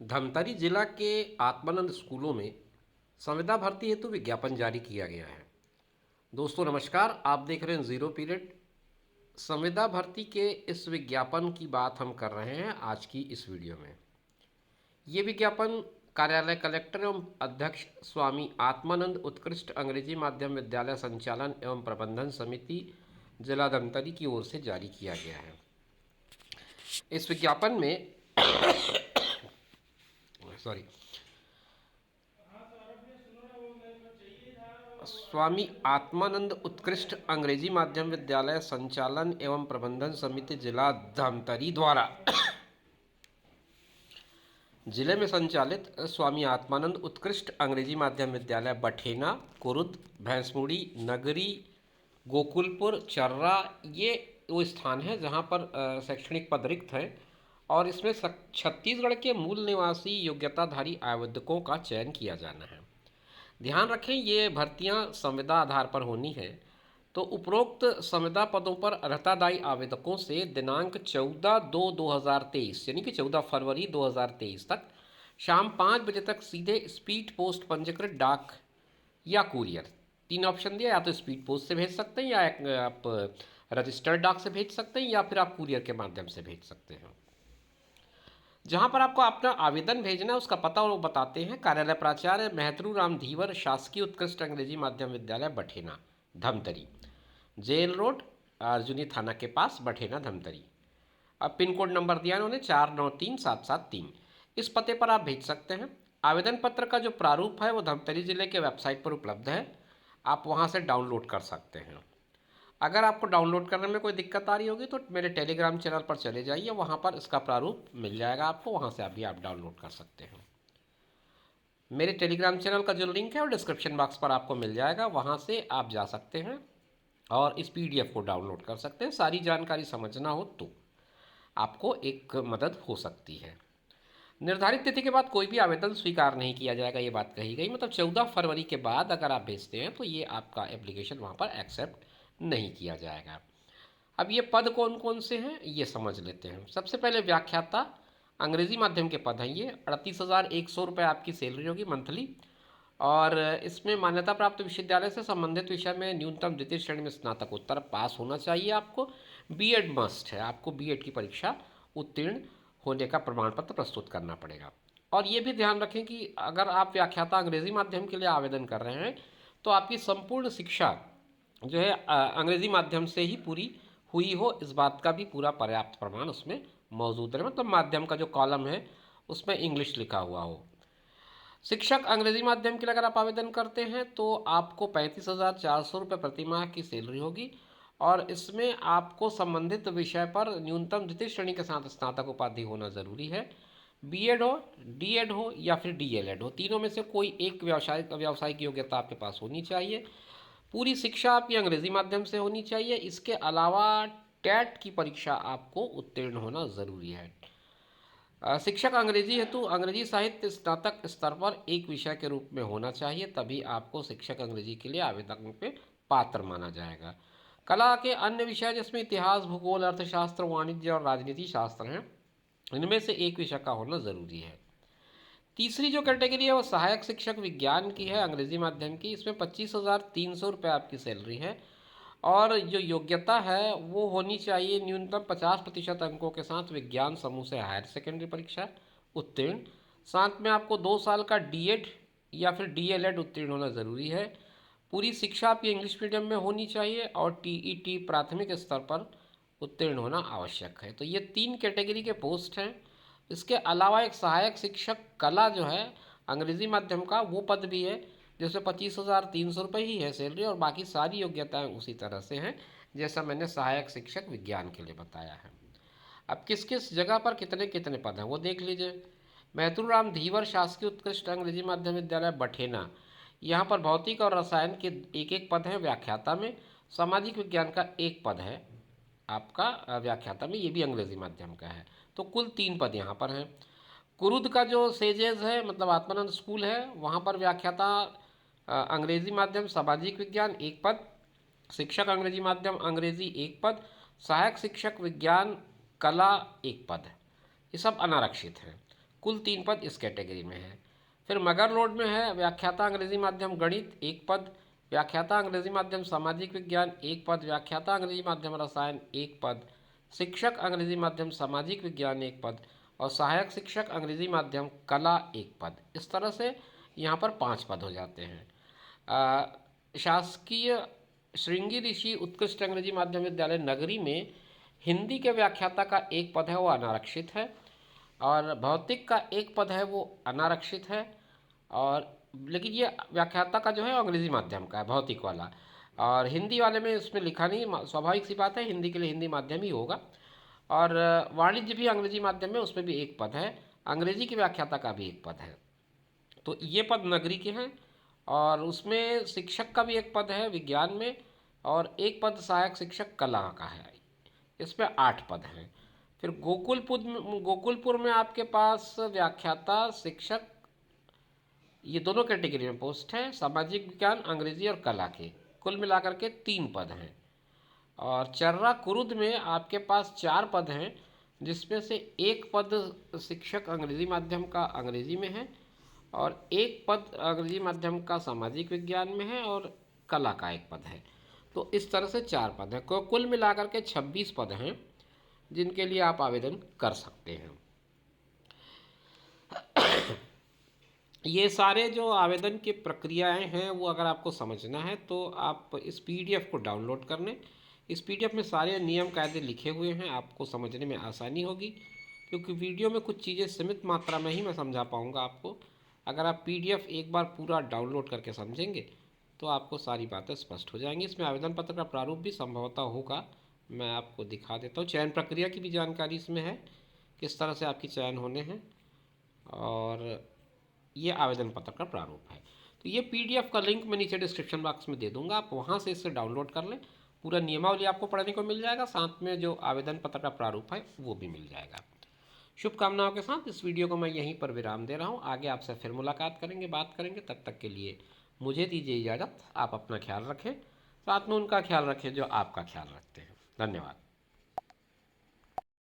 धमतरी जिला के आत्मानंद स्कूलों में संविदा भर्ती हेतु विज्ञापन जारी किया गया है। दोस्तों नमस्कार, आप देख रहे हैं जीरो पीरियड। संविदा भर्ती के इस विज्ञापन की बात हम कर रहे हैं आज की इस वीडियो में। ये विज्ञापन कार्यालय कलेक्टर एवं अध्यक्ष स्वामी आत्मानंद उत्कृष्ट अंग्रेजी माध्यम विद्यालय संचालन एवं प्रबंधन समिति जिला धमतरी की ओर से जारी किया गया है। इस विज्ञापन में सॉरी स्वामी आत्मानंद उत्कृष्ट अंग्रेजी माध्यम विद्यालय संचालन एवं प्रबंधन समिति जिला धमतरी द्वारा जिले में संचालित स्वामी आत्मानंद उत्कृष्ट अंग्रेजी माध्यम विद्यालय बठेना, कुरुद, भैंसमुड़ी, नगरी, गोकुलपुर, चर्रा ये वो स्थान है जहां पर शैक्षणिक पद रिक्त हैं और इसमें छत्तीसगढ़ के मूल निवासी योग्यताधारी आवेदकों का चयन किया जाना है। ध्यान रखें, ये भर्तियां संविदा आधार पर होनी है। तो उपरोक्त संविदा पदों पर अर्हतादायी आवेदकों से दिनांक 14/2/2023 यानी कि 14 फरवरी 2023 तक शाम 5 बजे तक सीधे स्पीड पोस्ट पंजीकृत डाक या कुरियर, तीन ऑप्शन दिया, या तो स्पीड पोस्ट से भेज सकते हैं या आप रजिस्टर्ड डाक से भेज सकते हैं या फिर आप कुरियर के माध्यम से भेज सकते हैं। जहां पर आपको अपना आवेदन भेजना है उसका पता वो बताते हैं। कार्यालय प्राचार्य महतरू राम धीवर, शासकीय उत्कृष्ट अंग्रेजी माध्यम विद्यालय बठेना, धमतरी, जेल रोड, अर्जुनी थाना के पास, बठेना, धमतरी। अब पिन कोड नंबर दिया उन्होंने 493773। इस पते पर आप भेज सकते हैं। आवेदन पत्र का जो प्रारूप है वो धमतरी जिले के वेबसाइट पर उपलब्ध है, आप वहाँ से डाउनलोड कर सकते हैं। अगर आपको डाउनलोड करने में कोई दिक्कत आ रही होगी तो मेरे टेलीग्राम चैनल पर चले जाइए, वहाँ पर इसका प्रारूप मिल जाएगा आपको, वहाँ से अभी आप डाउनलोड कर सकते हैं। मेरे टेलीग्राम चैनल का जो लिंक है वो डिस्क्रिप्शन बॉक्स पर आपको मिल जाएगा, वहाँ से आप जा सकते हैं और इस PDF को डाउनलोड कर सकते हैं। सारी जानकारी समझना हो तो आपको एक मदद हो सकती है। निर्धारित तिथि के बाद कोई भी आवेदन स्वीकार नहीं किया जाएगा, ये बात कही गई। मतलब 14 फरवरी के बाद अगर आप भेजते हैं तो ये आपका एप्लीकेशन वहाँ पर एक्सेप्ट नहीं किया जाएगा। अब ये पद कौन कौन से हैं ये समझ लेते हैं। सबसे पहले व्याख्याता अंग्रेजी माध्यम के पद हैं। ये 38,100 रुपये आपकी सैलरी होगी मंथली, और इसमें मान्यता प्राप्त विश्वविद्यालय से संबंधित विषय में न्यूनतम द्वितीय श्रेणी में स्नातकोत्तर पास होना चाहिए। आपको B.Ed मस्ट है, आपको B.Ed की परीक्षा उत्तीर्ण होने का प्रमाण पत्र प्रस्तुत करना पड़ेगा। और ये भी ध्यान रखें कि अगर आप व्याख्याता अंग्रेजी माध्यम के लिए आवेदन कर रहे हैं तो आपकी संपूर्ण शिक्षा जो है अंग्रेजी माध्यम से ही पूरी हुई हो, इस बात का भी पूरा पर्याप्त प्रमाण उसमें मौजूद है। मतलब माध्यम का जो कॉलम है उसमें इंग्लिश लिखा हुआ हो। शिक्षक अंग्रेजी माध्यम के लिए अगर आप आवेदन करते हैं तो आपको 35,400 रुपये प्रति माह की सैलरी होगी, और इसमें आपको संबंधित विषय पर न्यूनतम द्वितीय श्रेणी के साथ स्नातक उपाधि होना ज़रूरी है। B.Ed हो, D.Ed हो या फिर D.LED हो, तीनों में से कोई एक व्यावसायिक योग्यता आपके पास होनी चाहिए। पूरी शिक्षा आपकी अंग्रेजी माध्यम से होनी चाहिए। इसके अलावा टेट की परीक्षा आपको उत्तीर्ण होना ज़रूरी है। शिक्षक अंग्रेजी हेतु अंग्रेजी साहित्य स्नातक स्तर पर एक विषय के रूप में होना चाहिए, तभी आपको शिक्षक अंग्रेजी के लिए आवेदन पे पात्र माना जाएगा। कला के अन्य विषय जिसमें इतिहास, भूगोल, अर्थशास्त्र, वाणिज्य और राजनीति शास्त्र हैं, इनमें से एक विषय का होना ज़रूरी है। तीसरी जो कैटेगरी है वो सहायक शिक्षक विज्ञान की है, अंग्रेजी माध्यम की। इसमें 25,300 रुपये आपकी सैलरी है, और जो योग्यता है वो होनी चाहिए न्यूनतम 50% अंकों के साथ विज्ञान समूह से हायर सेकेंडरी परीक्षा उत्तीर्ण। साथ में आपको 2 साल का D.Ed या फिर D.LED उत्तीर्ण होना ज़रूरी है। पूरी शिक्षा आपकी इंग्लिश मीडियम में होनी चाहिए और TET प्राथमिक स्तर पर उत्तीर्ण होना आवश्यक है। तो ये 3 कैटेगरी के पोस्ट हैं। इसके अलावा एक सहायक शिक्षक कला जो है अंग्रेजी माध्यम का, वो पद भी है जिसमें 25,300 रुपये ही है सैलरी, और बाकी सारी योग्यताएं उसी तरह से हैं जैसा मैंने सहायक शिक्षक विज्ञान के लिए बताया है। अब किस किस जगह पर कितने कितने पद हैं वो देख लीजिए। महतरू राम धीवर, शासकीय उत्कृष्ट अंग्रेजी माध्यम विद्यालय बठेना, यहाँ पर भौतिक और रसायन के एक एक पद हैं व्याख्याता में। सामाजिक विज्ञान का एक पद है आपका व्याख्याता में, ये भी अंग्रेजी माध्यम का है। तो कुल 3 पद यहाँ पर हैं। कुरुद का जो सेजेस है मतलब आत्मानंद स्कूल है, वहाँ पर व्याख्याता अंग्रेजी माध्यम सामाजिक विज्ञान एक पद, शिक्षक अंग्रेजी माध्यम अंग्रेजी एक पद, सहायक शिक्षक विज्ञान कला एक पद है। ये सब अनारक्षित हैं। कुल 3 पद इस कैटेगरी में है। फिर मगर लोड में है व्याख्याता अंग्रेजी माध्यम गणित 1 पद, व्याख्याता अंग्रेजी माध्यम सामाजिक विज्ञान 1 पद, व्याख्याता अंग्रेजी माध्यम रसायन 1 पद, शिक्षक अंग्रेजी माध्यम सामाजिक विज्ञान 1 पद और सहायक शिक्षक अंग्रेजी माध्यम कला 1 पद। इस तरह से यहाँ पर 5 पद हो जाते हैं। शासकीय श्रृंगी ऋषि उत्कृष्ट अंग्रेजी माध्यम विद्यालय नगरी में हिंदी के व्याख्याता का 1 पद है वो अनारक्षित है, और भौतिक का 1 पद है वो अनारक्षित है, और लेकिन ये व्याख्याता का जो है अंग्रेजी माध्यम का है भौतिक वाला, और हिंदी वाले में इसमें लिखा नहीं, स्वाभाविक सी बात है हिंदी के लिए हिंदी माध्यम ही होगा। और वाणिज्य भी अंग्रेजी माध्यम में, उसमें भी 1 पद है, अंग्रेजी की व्याख्याता का भी 1 पद है। तो ये पद नगरी के हैं, और उसमें शिक्षक का भी 1 पद है विज्ञान में, और 1 पद सहायक शिक्षक कला का है। इसमें 8 पद हैं। फिर गोकुलपुर में आपके पास व्याख्याता शिक्षक ये दोनों कैटेगरी में पोस्ट है, सामाजिक विज्ञान अंग्रेजी और कला के, कुल मिलाकर के 3 पद हैं। और चर्रा कुरुद में आपके पास 4 पद हैं, जिसमें से 1 पद शिक्षक अंग्रेजी माध्यम का अंग्रेजी में है, और 1 पद अंग्रेजी माध्यम का सामाजिक विज्ञान में है, और कला का 1 पद है। तो इस तरह से 4 पद हैं, कुल मिलाकर के 26 पद हैं जिनके लिए आप आवेदन कर सकते हैं। ये सारे जो आवेदन की प्रक्रियाएं हैं वो अगर आपको समझना है तो आप इस पीडीएफ को डाउनलोड कर लें। इस पीडीएफ में सारे नियम कायदे लिखे हुए हैं, आपको समझने में आसानी होगी, क्योंकि वीडियो में कुछ चीज़ें सीमित मात्रा में ही मैं समझा पाऊँगा आपको। अगर आप पीडीएफ एक बार पूरा डाउनलोड करके समझेंगे तो आपको सारी बातें स्पष्ट हो जाएंगी। इसमें आवेदन पत्र का प्रारूप भी संभवतः होगा, मैं आपको दिखा देता हूँ। चयन प्रक्रिया की भी जानकारी इसमें है, किस तरह से आपकी चयन होने हैं, और ये आवेदन पत्र का प्रारूप है। तो ये पीडीएफ का लिंक मैं नीचे डिस्क्रिप्शन बॉक्स में दे दूंगा, आप वहाँ से इसे डाउनलोड कर लें। पूरा नियमावली आपको पढ़ने को मिल जाएगा, साथ में जो आवेदन पत्र का प्रारूप है वो भी मिल जाएगा। शुभकामनाओं के साथ इस वीडियो को मैं यहीं पर विराम दे रहा हूँ। आगे आपसे फिर मुलाकात करेंगे, बात करेंगे। तब तक के लिए मुझे दीजिए इजाज़त। आप अपना ख्याल रखें, साथ में उनका ख्याल रखें जो आपका ख्याल रखते हैं। धन्यवाद।